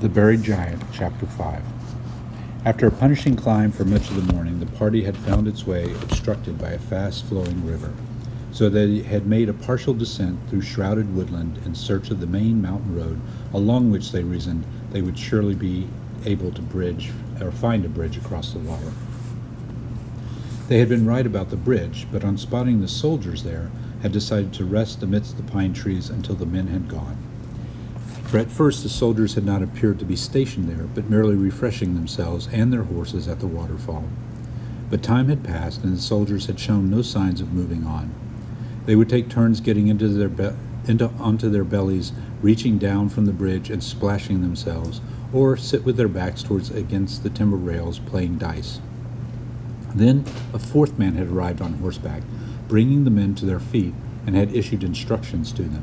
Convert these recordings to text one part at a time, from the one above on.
The Buried Giant, Chapter 5. After a punishing climb for much of the morning, the party had found its way obstructed by a fast-flowing river, so they had made a partial descent through shrouded woodland in search of the main mountain road, along which they reasoned they would surely be able to find a bridge across the water. They had been right about the bridge, but on spotting the soldiers there, had decided to rest amidst the pine trees until the men had gone. For at first the soldiers had not appeared to be stationed there, but merely refreshing themselves and their horses at the waterfall. But time had passed, and the soldiers had shown no signs of moving on. They would take turns getting onto their bellies, reaching down from the bridge and splashing themselves, or sit with their backs against the timber rails playing dice. Then a fourth man had arrived on horseback, bringing the men to their feet, and had issued instructions to them.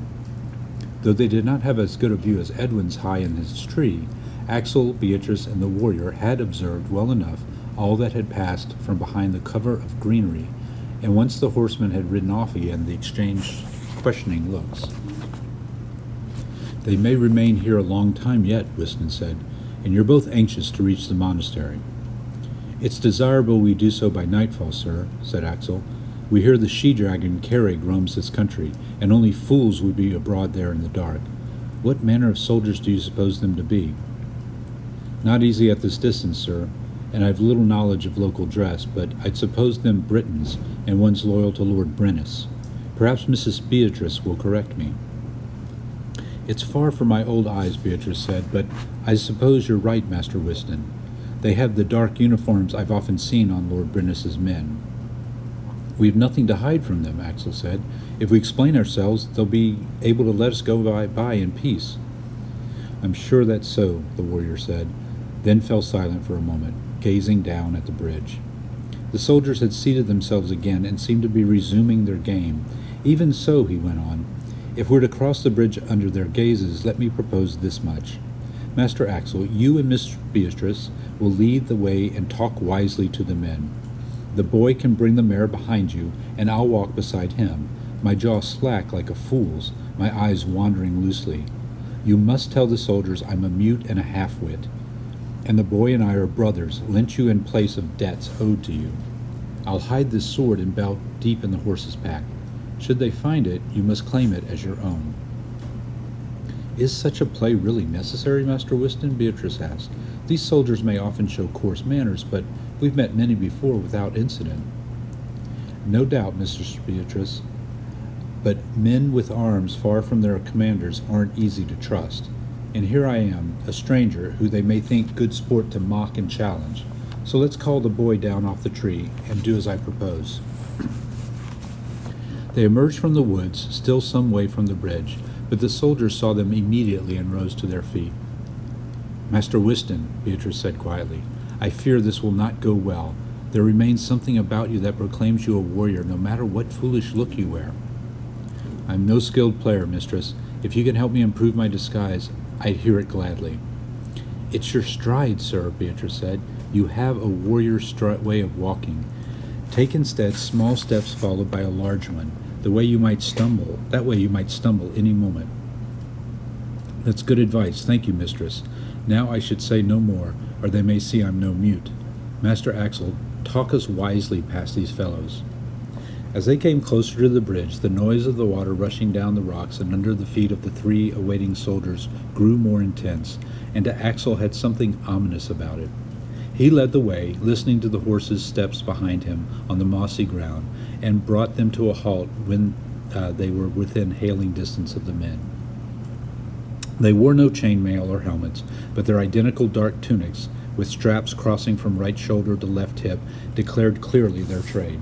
Though they did not have as good a view as Edwin's high in his tree, Axel, Beatrice, and the warrior had observed well enough all that had passed from behind the cover of greenery, and once the horsemen had ridden off again, they exchanged questioning looks. "They may remain here a long time yet," Whiston said, "and you're both anxious to reach the monastery." "It's desirable we do so by nightfall, sir," said Axel. "We hear the she-dragon Kerrig roams this country, and only fools would be abroad there in the dark. What manner of soldiers do you suppose them to be?" "Not easy at this distance, sir, and I've little knowledge of local dress, but I'd suppose them Britons, and one's loyal to Lord Brennus. Perhaps Mrs. Beatrice will correct me." "It's far from my old eyes," Beatrice said, "but I suppose you're right, Master Whiston. They have the dark uniforms I've often seen on Lord Brennus's men." "We've nothing to hide from them," Axel said. "If we explain ourselves, they'll be able to let us go by in peace." "I'm sure that's so," the warrior said, then fell silent for a moment, gazing down at the bridge. The soldiers had seated themselves again and seemed to be resuming their game. "Even so," he went on, "if we're to cross the bridge under their gazes, let me propose this much. Master Axel, you and Miss Beatrice will lead the way and talk wisely to the men. The boy can bring the mare behind you, and I'll walk beside him, my jaw slack like a fool's, my eyes wandering loosely. You must tell the soldiers I'm a mute and a half-wit, and the boy and I are brothers, lent you in place of debts owed to you. I'll hide this sword and belt deep in the horse's back. Should they find it, you must claim it as your own." "Is such a play really necessary, Master Whiston?" Beatrice asked. "These soldiers may often show coarse manners, but we've met many before without incident." "No doubt, Mistress Beatrice, but men with arms far from their commanders aren't easy to trust. And here I am, a stranger, who they may think good sport to mock and challenge. So let's call the boy down off the tree and do as I propose." They emerged from the woods, still some way from the bridge, but the soldiers saw them immediately and rose to their feet. "Master Whiston," Beatrice said quietly, "I fear this will not go well. There remains something about you that proclaims you a warrior, no matter what foolish look you wear." "I'm no skilled player, mistress. If you can help me improve my disguise, I'd hear it gladly." "It's your stride, sir," Beatrice said. "You have a warrior's way of walking. Take instead small steps followed by a large one. That way you might stumble any moment." "That's good advice. Thank you, mistress. Now I should say no more, or they may see I'm no mute. Master Axel, talk us wisely past these fellows." As they came closer to the bridge, the noise of the water rushing down the rocks and under the feet of the three awaiting soldiers grew more intense, and to Axel had something ominous about it. He led the way, listening to the horses' steps behind him on the mossy ground, and brought them to a halt when they were within hailing distance of the men. They wore no chainmail or helmets, but their identical dark tunics, with straps crossing from right shoulder to left hip, declared clearly their trade.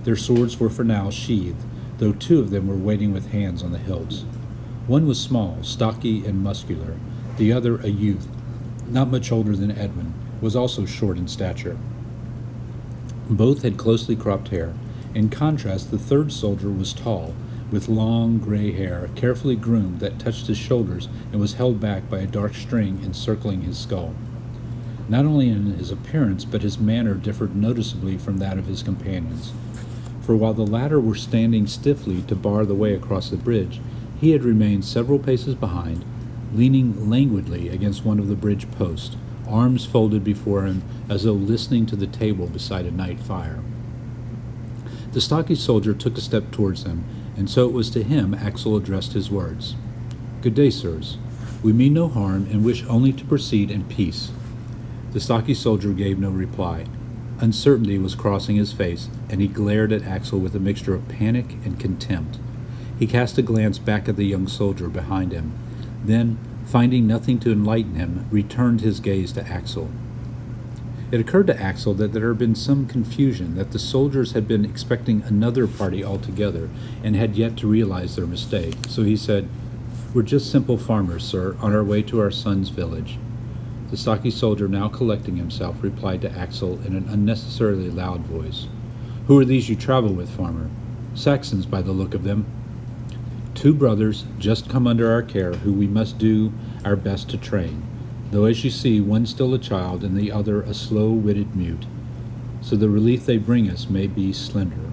Their swords were for now sheathed, though two of them were waiting with hands on the hilts. One was small, stocky, and muscular. The other, a youth, not much older than Edwin, was also short in stature. Both had closely cropped hair. In contrast, the third soldier was tall, with long gray hair, carefully groomed, that touched his shoulders and was held back by a dark string encircling his skull. Not only in his appearance, but his manner differed noticeably from that of his companions. For while the latter were standing stiffly to bar the way across the bridge, he had remained several paces behind, leaning languidly against one of the bridge posts, arms folded before him as though listening to the table beside a night fire. The stocky soldier took a step towards them, and so it was to him Axel addressed his words. "Good day, sirs. We mean no harm and wish only to proceed in peace." The stocky soldier gave no reply. Uncertainty was crossing his face, and he glared at Axel with a mixture of panic and contempt. He cast a glance back at the young soldier behind him, then, finding nothing to enlighten him, returned his gaze to Axel. It occurred to Axel that there had been some confusion, that the soldiers had been expecting another party altogether and had yet to realize their mistake. So he said, "We're just simple farmers, sir, on our way to our son's village." The stocky soldier, now collecting himself, replied to Axel in an unnecessarily loud voice. "Who are these you travel with, farmer?" "Saxons, by the look of them." "Two brothers, just come under our care, who we must do our best to train, though as you see, one still a child and the other a slow-witted mute, so the relief they bring us may be slender."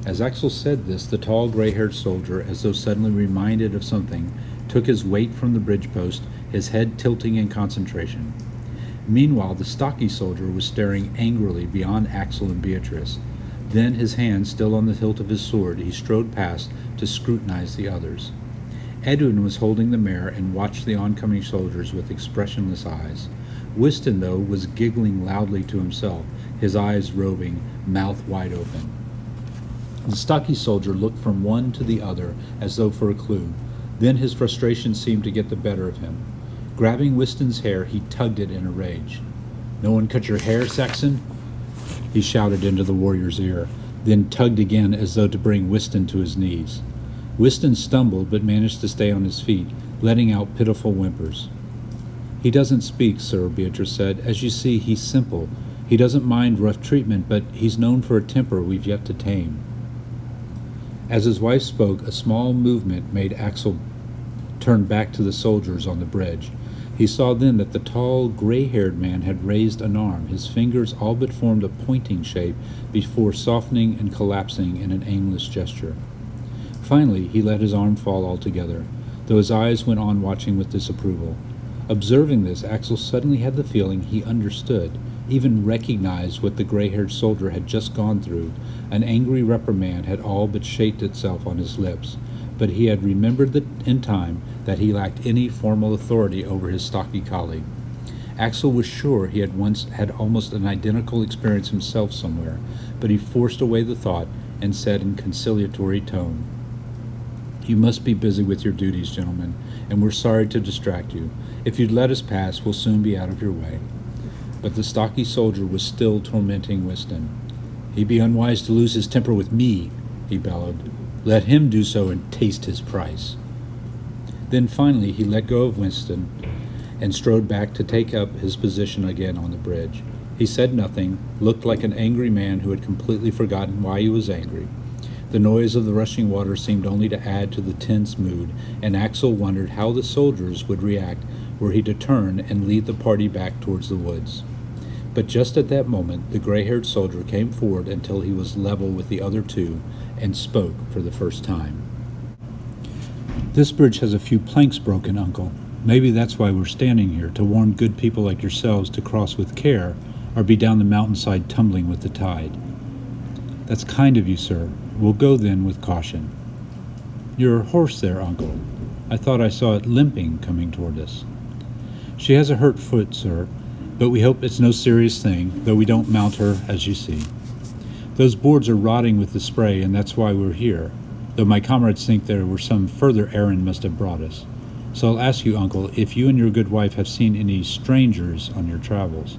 As Axel said this, the tall, gray-haired soldier, as though suddenly reminded of something, took his weight from the bridge post, his head tilting in concentration. Meanwhile, the stocky soldier was staring angrily beyond Axel and Beatrice. Then, his hand still on the hilt of his sword, he strode past to scrutinize the others. Edwin was holding the mare and watched the oncoming soldiers with expressionless eyes. Wystan, though, was giggling loudly to himself, his eyes roving, mouth wide open. The stocky soldier looked from one to the other as though for a clue. Then his frustration seemed to get the better of him. Grabbing Wistan's hair, he tugged it in a rage. "No one cut your hair, Saxon?" he shouted into the warrior's ear, then tugged again as though to bring Wystan to his knees. Wystan stumbled but managed to stay on his feet, letting out pitiful whimpers. "He doesn't speak, sir," Beatrice said. "As you see, he's simple. He doesn't mind rough treatment, but he's known for a temper we've yet to tame." As his wife spoke, a small movement made Axel turn back to the soldiers on the bridge. He saw then that the tall, gray-haired man had raised an arm. His fingers all but formed a pointing shape before softening and collapsing in an aimless gesture. Finally, he let his arm fall altogether, though his eyes went on watching with disapproval. Observing this, Axel suddenly had the feeling he understood, even recognized what the gray-haired soldier had just gone through. An angry reprimand had all but shaped itself on his lips, but he had remembered in time that he lacked any formal authority over his stocky colleague. Axel was sure he had once had almost an identical experience himself somewhere, but he forced away the thought and said in conciliatory tone, "You must be busy with your duties, gentlemen, and we're sorry to distract you. If you'd let us pass, we'll soon be out of your way." But the stocky soldier was still tormenting Wystan. "He'd be unwise to lose his temper with me," he bellowed. "Let him do so and taste his price." Then finally he let go of Wystan and strode back to take up his position again on the bridge. He said nothing, looked like an angry man who had completely forgotten why he was angry. The noise of the rushing water seemed only to add to the tense mood, and Axel wondered how the soldiers would react were he to turn and lead the party back towards the woods. But just at that moment, the gray-haired soldier came forward until he was level with the other two and spoke for the first time. "This bridge has a few planks broken, Uncle. Maybe that's why we're standing here, to warn good people like yourselves to cross with care or be down the mountainside tumbling with the tide." "That's kind of you, sir. We'll go then with caution." "Your horse there, Uncle. I thought I saw it limping coming toward us." "She has a hurt foot, sir, but we hope it's no serious thing, though we don't mount her, as you see. Those boards are rotting with the spray, and that's why we're here, though my comrades think there were some further errand must have brought us. So I'll ask you, Uncle, if you and your good wife have seen any strangers on your travels."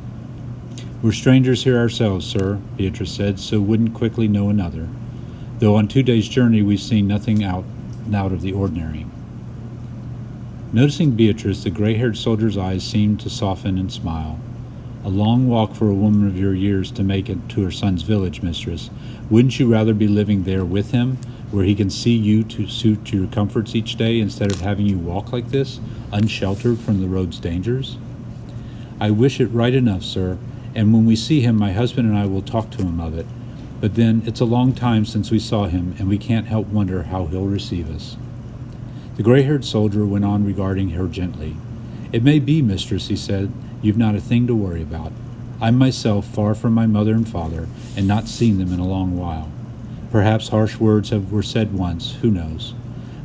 "We're strangers here ourselves, sir," Beatrice said, "so wouldn't quickly know another, though on 2 days' journey we've seen nothing out of the ordinary." Noticing Beatrice, the gray-haired soldier's eyes seemed to soften and smile. "A long walk for a woman of your years to make it to her son's village, mistress. Wouldn't you rather be living there with him, where he can see you to suit your comforts each day, instead of having you walk like this, unsheltered from the road's dangers?" "I wish it right enough, sir, and when we see him, my husband and I will talk to him of it. But then, it's a long time since we saw him, and we can't help wonder how he'll receive us." The gray-haired soldier went on regarding her gently. "It may be, mistress," he said, "you've not a thing to worry about. I'm myself far from my mother and father, and not seen them in a long while. Perhaps harsh words were said once, who knows?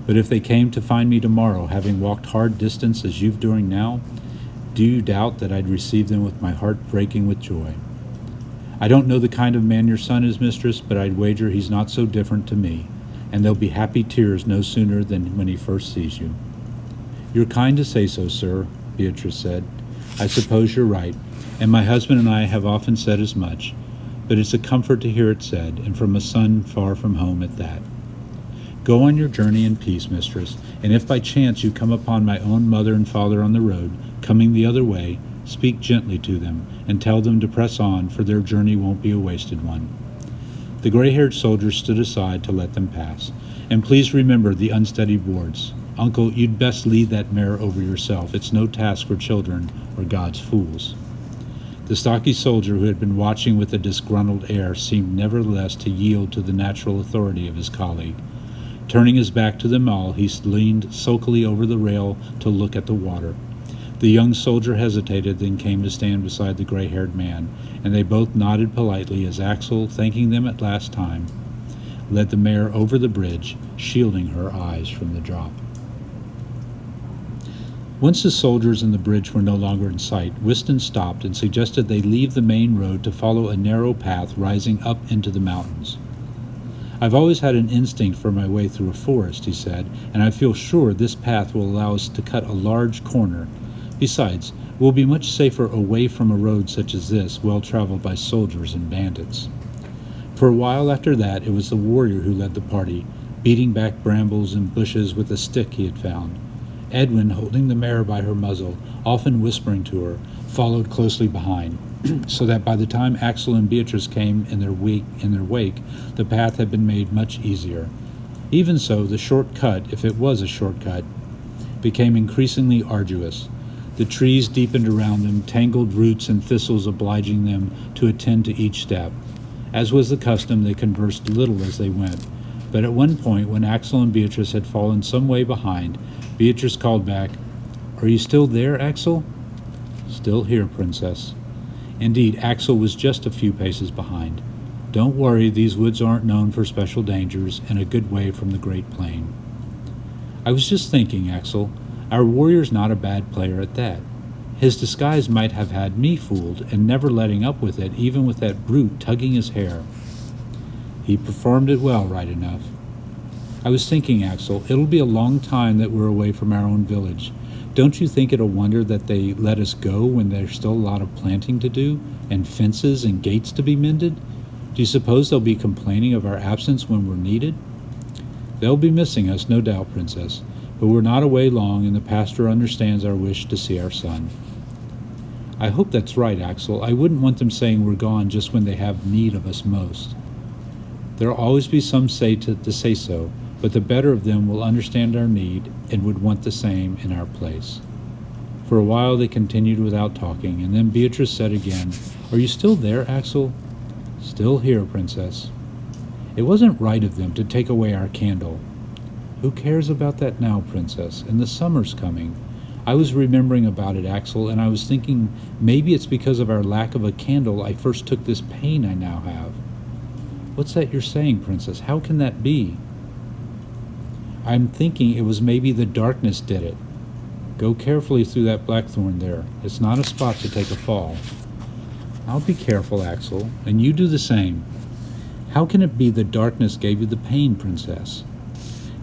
But if they came to find me tomorrow, having walked hard distance as you've doing now, do you doubt that I'd receive them with my heart breaking with joy? I don't know the kind of man your son is, mistress, but I'd wager he's not so different to me, and there'll be happy tears no sooner than when he first sees you." "You're kind to say so, sir," Beatrice said. "I suppose you're right, and my husband and I have often said as much, but it's a comfort to hear it said, and from a son far from home at that. Go on your journey in peace, mistress, and if by chance you come upon my own mother and father on the road, coming the other way, speak gently to them, and tell them to press on, for their journey won't be a wasted one." The gray-haired soldier stood aside to let them pass. "And please remember the unsteady boards. Uncle, you'd best lead that mare over yourself. It's no task for children or God's fools." The stocky soldier, who had been watching with a disgruntled air, seemed nevertheless to yield to the natural authority of his colleague. Turning his back to them all, he leaned sulkily over the rail to look at the water. The young soldier hesitated, then came to stand beside the gray-haired man, and they both nodded politely as Axel, thanking them at last time, led the mare over the bridge, shielding her eyes from the drop. Once the soldiers and the bridge were no longer in sight, Whiston stopped and suggested they leave the main road to follow a narrow path rising up into the mountains. "I've always had an instinct for my way through a forest," he said, "and I feel sure this path will allow us to cut a large corner. Besides, we'll be much safer away from a road such as this, well traveled by soldiers and bandits." For a while after that, it was the warrior who led the party, beating back brambles and bushes with a stick he had found. Edwin, holding the mare by her muzzle, often whispering to her, followed closely behind, so that by the time Axel and Beatrice came in their wake, the path had been made much easier. Even so, the short cut, if it was a shortcut, became increasingly arduous. The trees deepened around them, tangled roots and thistles obliging them to attend to each step. As was the custom, they conversed little as they went, but at one point, when Axel and Beatrice had fallen some way behind, Beatrice called back, "Are you still there, Axel?" "Still here, Princess." Indeed, Axel was just a few paces behind. "Don't worry, these woods aren't known for special dangers, and a good way from the Great Plain." "I was just thinking, Axel, our warrior's not a bad player at that. His disguise might have had me fooled, and never letting up with it, even with that brute tugging his hair. He performed it well, right enough. I was thinking, Axel, it'll be a long time that we're away from our own village. Don't you think it a wonder that they let us go when there's still a lot of planting to do, and fences and gates to be mended? Do you suppose they'll be complaining of our absence when we're needed?" "They'll be missing us, no doubt, Princess, but we're not away long, and the pastor understands our wish to see our son." "I hope that's right, Axel. I wouldn't want them saying we're gone just when they have need of us most." "There'll always be some to say so, but the better of them will understand our need and would want the same in our place." For a while they continued without talking, and then Beatrice said again, "Are you still there, Axel?" "Still here, Princess." "It wasn't right of them to take away our candle." "Who cares about that now, Princess? And the summer's coming. I was remembering about it, Axel, and I was thinking maybe it's because of our lack of a candle I first took this pain I now have." "What's that you're saying, Princess? How can that be?" "I'm thinking it was maybe the darkness did it. Go carefully through that blackthorn there. It's not a spot to take a fall." "I'll be careful, Axel, and you do the same. How can it be the darkness gave you the pain, Princess?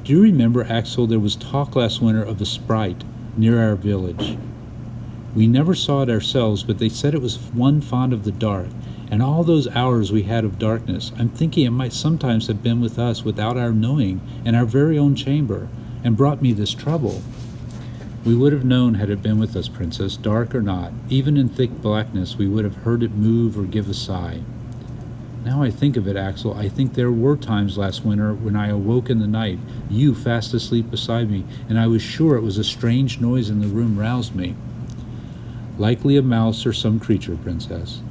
Do you remember, Axel, there was talk last winter of a sprite near our village? We never saw it ourselves, but they said it was one fond of the dark, and all those hours we had of darkness, I'm thinking it might sometimes have been with us without our knowing, in our very own chamber, and brought me this trouble." "We would have known had it been with us, Princess, dark or not. Even in thick blackness we would have heard it move or give a sigh. Now I think of it, Axel, I think there were times last winter when I awoke in the night, you fast asleep beside me, and I was sure it was a strange noise in the room roused me." "Likely a mouse or some creature, Princess."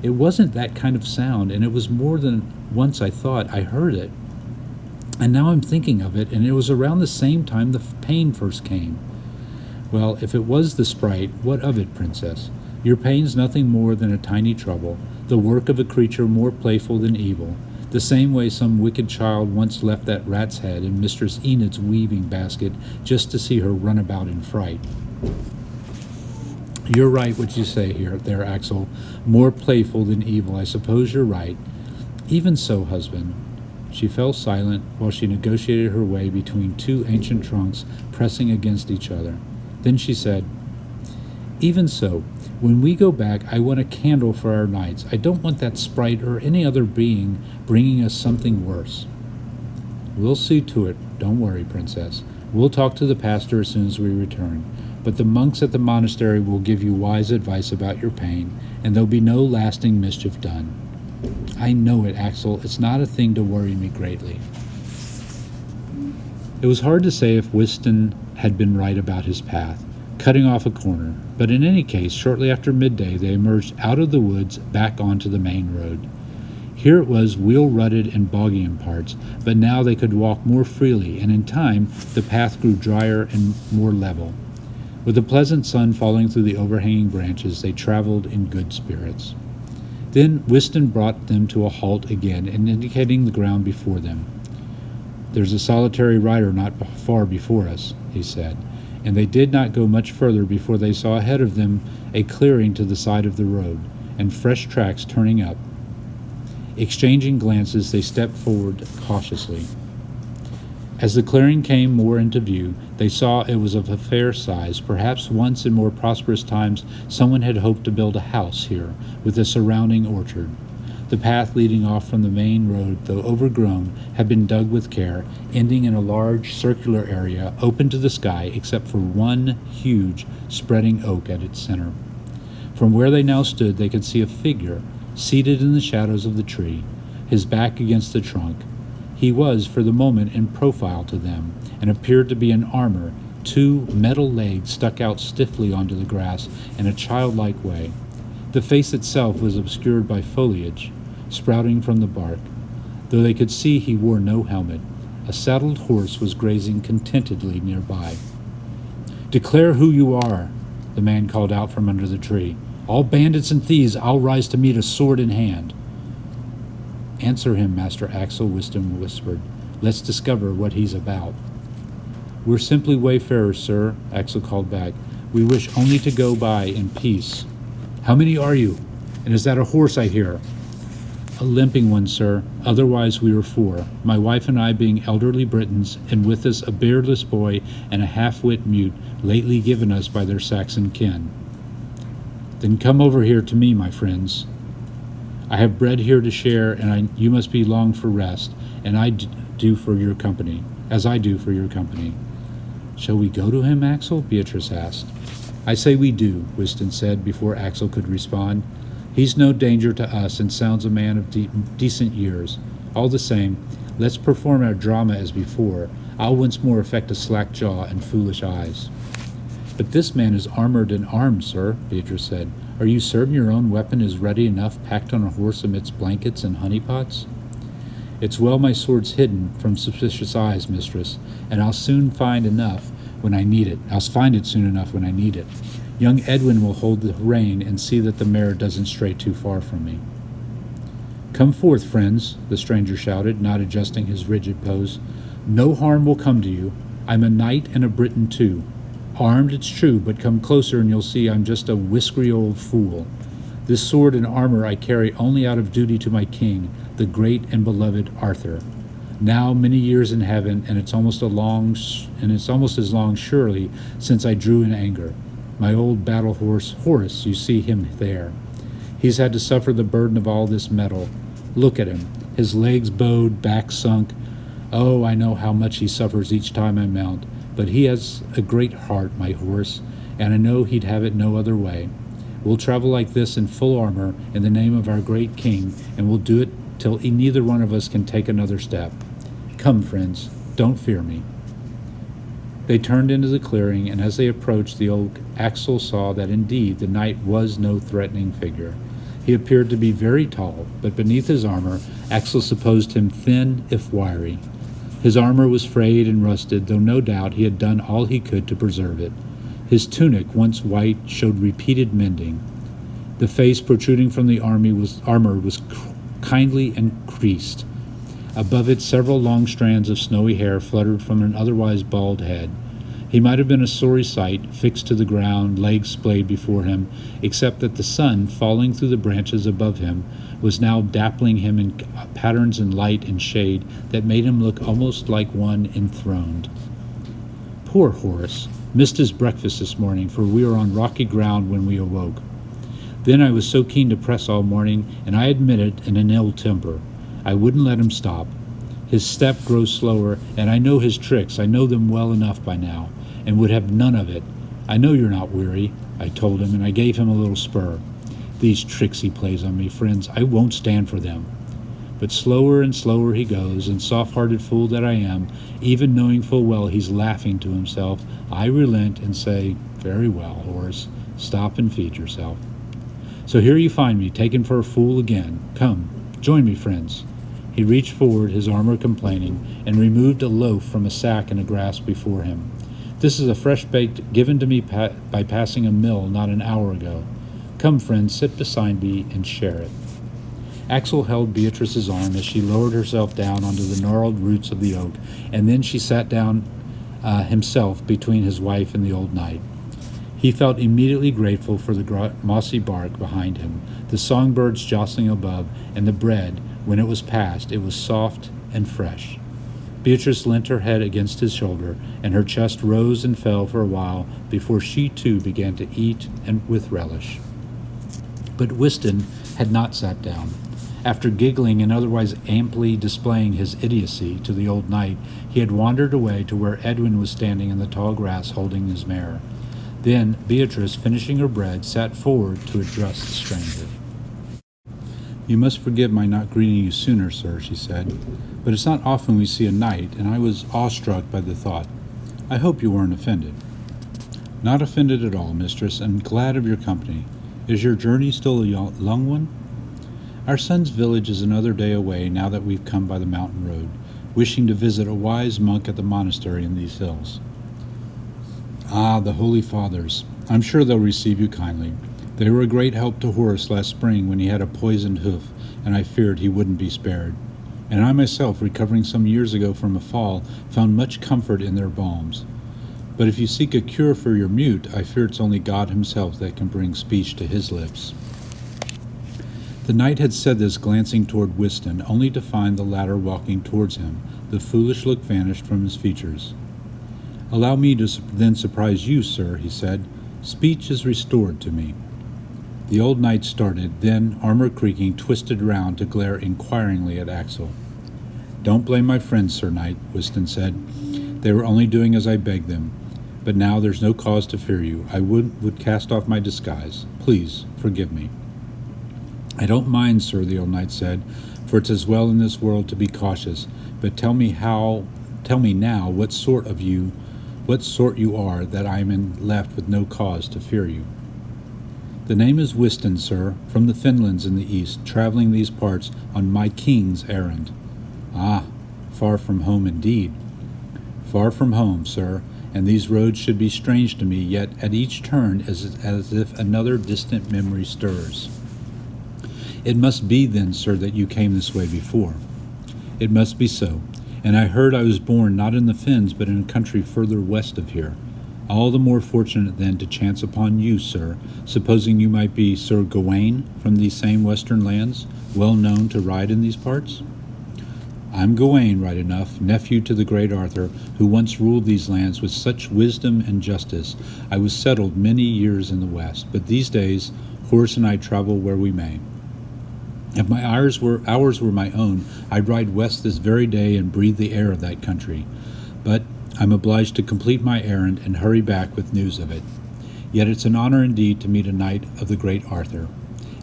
"It wasn't that kind of sound, and it was more than once I thought I heard it." And now I'm thinking of it, and it was around the same time the pain first came. Well, if it was the sprite, what of it, Princess? Your pain's nothing more than a tiny trouble, the work of a creature more playful than evil, the same way some wicked child once left that rat's head in Mistress Enid's weaving basket just to see her run about in fright. You're right what you say there, Axel. More playful than evil, I suppose you're right. Even so, husband. She fell silent while she negotiated her way between two ancient trunks pressing against each other. Then she said, even so, when we go back, I want a candle for our nights. I don't want that sprite or any other being bringing us something worse. We'll see to it. Don't worry, Princess. We'll talk to the pastor as soon as we return. But the monks at the monastery will give you wise advice about your pain, and there'll be no lasting mischief done. I know it, Axel. It's not a thing to worry me greatly. It was hard to say if Wystan had been right about his path, cutting off a corner, but in any case, shortly after midday they emerged out of the woods back onto the main road. Here it was wheel-rutted and boggy in parts, but now they could walk more freely, and in time the path grew drier and more level. With the pleasant sun falling through the overhanging branches, they traveled in good spirits. Then Wystan brought them to a halt again, and indicating the ground before them. There's a solitary rider not far before us, he said, and they did not go much further before they saw ahead of them a clearing to the side of the road, and fresh tracks turning up. Exchanging glances, they stepped forward cautiously. As the clearing came more into view, they saw it was of a fair size. Perhaps once in more prosperous times someone had hoped to build a house here, with a surrounding orchard. The path leading off from the main road, though overgrown, had been dug with care, ending in a large circular area open to the sky except for one huge, spreading oak at its center. From where they now stood, they could see a figure, seated in the shadows of the tree, his back against the trunk. He was, for the moment, in profile to them, and appeared to be in armor. Two metal legs stuck out stiffly onto the grass in a childlike way. The face itself was obscured by foliage, sprouting from the bark, though they could see he wore no helmet. A saddled horse was grazing contentedly nearby. "Declare who you are," the man called out from under the tree. "All bandits and thieves, I'll rise to meet a sword in hand." "Answer him, Master Axel," Wystan whispered. "Let's discover what he's about." "We're simply wayfarers, sir," Axel called back. "We wish only to go by in peace." "How many are you? And is that a horse I hear?" "A limping one, sir. Otherwise we were four, my wife and I being elderly Britons, and with us a beardless boy and a half-wit mute lately given us by their Saxon kin." "Then come over here to me, my friends. I have bread here to share, and you must be longed for rest, and I do for your company, as I do for your company." "Shall we go to him, Axel?" Beatrice asked. "I say we do," Wystan said before Axel could respond. "He's no danger to us and sounds a man of decent years. All the same, let's perform our drama as before. I'll once more affect a slack jaw and foolish eyes." "But this man is armored and armed, sir," Beatrice said. "Are you certain your own weapon is ready enough, packed on a horse amidst blankets and honeypots?" "It's well my sword's hidden from suspicious eyes, mistress, and I'll soon find enough when I need it. I'll find it soon enough when I need it. Young Edwin will hold the rein and see that the mare doesn't stray too far from me." "Come forth, friends," the stranger shouted, not adjusting his rigid pose. "No harm will come to you. I'm a knight and a Briton too. Armed, it's true, but come closer and you'll see I'm just a whiskery old fool. This sword and armor I carry only out of duty to my king, the great and beloved Arthur. Now many years in heaven, and it's almost as long surely since I drew in anger. My old battle horse, Horace, you see him there. He's had to suffer the burden of all this metal. Look at him, his legs bowed, back sunk. Oh, I know how much he suffers each time I mount. But he has a great heart, my horse, and I know he'd have it no other way. We'll travel like this in full armor in the name of our great king, and we'll do it till neither one of us can take another step. Come, friends, don't fear me." They turned into the clearing, and as they approached the oak, Axel saw that indeed the knight was no threatening figure. He appeared to be very tall, but beneath his armor, Axel supposed him thin if wiry. His armor was frayed and rusted, though no doubt he had done all he could to preserve it. His tunic, once white, showed repeated mending. The face protruding from the armor was kindly and creased. Above it, several long strands of snowy hair fluttered from an otherwise bald head. He might have been a sorry sight, fixed to the ground, legs splayed before him, except that the sun, falling through the branches above him, was now dappling him in patterns in light and shade that made him look almost like one enthroned. Poor Horace missed his breakfast this morning, for we were on rocky ground when we awoke. Then I was so keen to press all morning, and I admit it, in an ill temper. I wouldn't let him stop. His step grows slower, and I know his tricks. I know them well enough by now, and would have none of it. I know you're not weary, I told him, and I gave him a little spur. These tricks he plays on me, friends, I won't stand for them. But slower and slower he goes, and soft-hearted fool that I am, even knowing full well he's laughing to himself, I relent and say, very well, Horace, stop and feed yourself. So here you find me, taken for a fool again. Come, join me, friends. He reached forward, his armor complaining, and removed a loaf from a sack in a grass before him. This is a fresh baked given to me by passing a mill not an hour ago. Come, friends, sit beside me and share it. Axel held Beatrice's arm as she lowered herself down onto the gnarled roots of the oak, and then she sat down himself between his wife and the old knight. He felt immediately grateful for the mossy bark behind him, the songbirds jostling above, and the bread. When it was passed, it was soft and fresh. Beatrice leant her head against his shoulder, and her chest rose and fell for a while before she too began to eat, and with relish. But Wystan had not sat down. After giggling and otherwise amply displaying his idiocy to the old knight, he had wandered away to where Edwin was standing in the tall grass holding his mare. Then Beatrice, finishing her bread, sat forward to address the stranger. You must forgive my not greeting you sooner, sir, she said, but it's not often we see a knight, and I was awestruck by the thought. I hope you weren't offended. Not offended at all, mistress, and glad of your company. Is your journey still a long one? Our son's village is another day away now that we've come by the mountain road, wishing to visit a wise monk at the monastery in these hills. Ah, the Holy Fathers. I'm sure they'll receive you kindly. They were a great help to Horace last spring when he had a poisoned hoof, and I feared he wouldn't be spared. And I myself, recovering some years ago from a fall, found much comfort in their balms. But if you seek a cure for your mute, I fear it's only God himself that can bring speech to his lips. The knight had said this, glancing toward Wystan, only to find the latter walking towards him. The foolish look vanished from his features. Allow me to then surprise you, sir, he said. Speech is restored to me. The old knight started, then, armor creaking, twisted round to glare inquiringly at Axel. Don't blame my friends, Sir Knight, Wystan said. They were only doing as I begged them. But now there's no cause to fear you. I would cast off my disguise. Please, forgive me. I don't mind, sir, the old knight said, for it's as well in this world to be cautious. But tell me now what sort you are, that I am left with no cause to fear you. The name is Wystan, sir, from the Finlands in the east, traveling these parts on my king's errand. Ah, far from home indeed. Far from home, sir, and these roads should be strange to me, yet at each turn as if another distant memory stirs. It must be, then, sir, that you came this way before. It must be so, and I heard I was born not in the Finns, but in a country further west of here. All the more fortunate, then, to chance upon you, sir, supposing you might be Sir Gawain from these same western lands, well known to ride in these parts? I'm Gawain, right enough, nephew to the great Arthur, who once ruled these lands with such wisdom and justice. I was settled many years in the west, but these days Horace and I travel where we may. If my hours were my own, I'd ride west this very day and breathe the air of that country. But I'm obliged to complete my errand and hurry back with news of it. Yet it's an honor indeed to meet a knight of the great Arthur,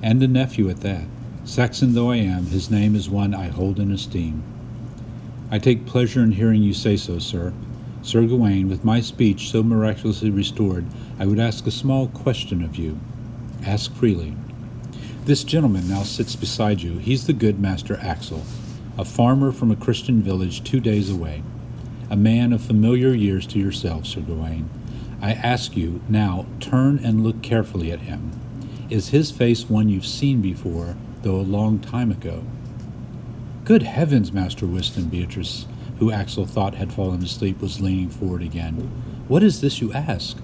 and a nephew at that. Saxon though I am, his name is one I hold in esteem. I take pleasure in hearing you say so, sir. Sir Gawain, with my speech so miraculously restored, I would ask a small question of you. Ask freely. This gentleman now sits beside you. He's the good Master Axel. a farmer from a Christian village 2 days away, a man of familiar years to yourself, Sir Gawain. I ask you, now, turn and look carefully at him. Is his face one you've seen before, though a long time ago?" "Good heavens, Master Wystan!" Beatrice, who Axel thought had fallen asleep, was leaning forward again. "What is this you ask?"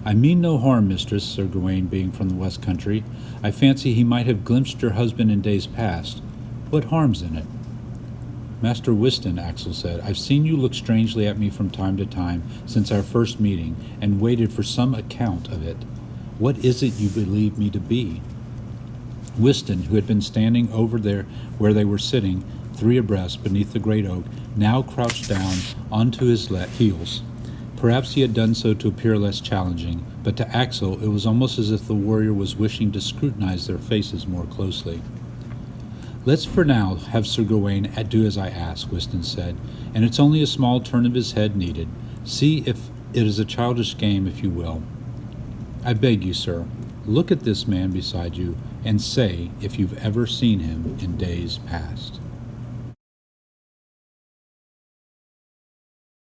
"I mean no harm, mistress," Sir Gawain, being from the west country. "I fancy he might have glimpsed your husband in days past. What harm's in it?" "Master Wystan," Axel said, "I've seen you look strangely at me from time to time since our first meeting, and waited for some account of it. What is it you believe me to be?" Wystan, who had been standing over there where they were sitting, 3 abreast beneath the great oak, now crouched down onto his heels. Perhaps he had done so to appear less challenging, but to Axel it was almost as if the warrior was wishing to scrutinize their faces more closely. "Let's for now have Sir Gawain do as I ask," Wystan said, "and it's only a small turn of his head needed. See if it is a childish game, if you will. I beg you, sir, look at this man beside you, and say if you've ever seen him in days past."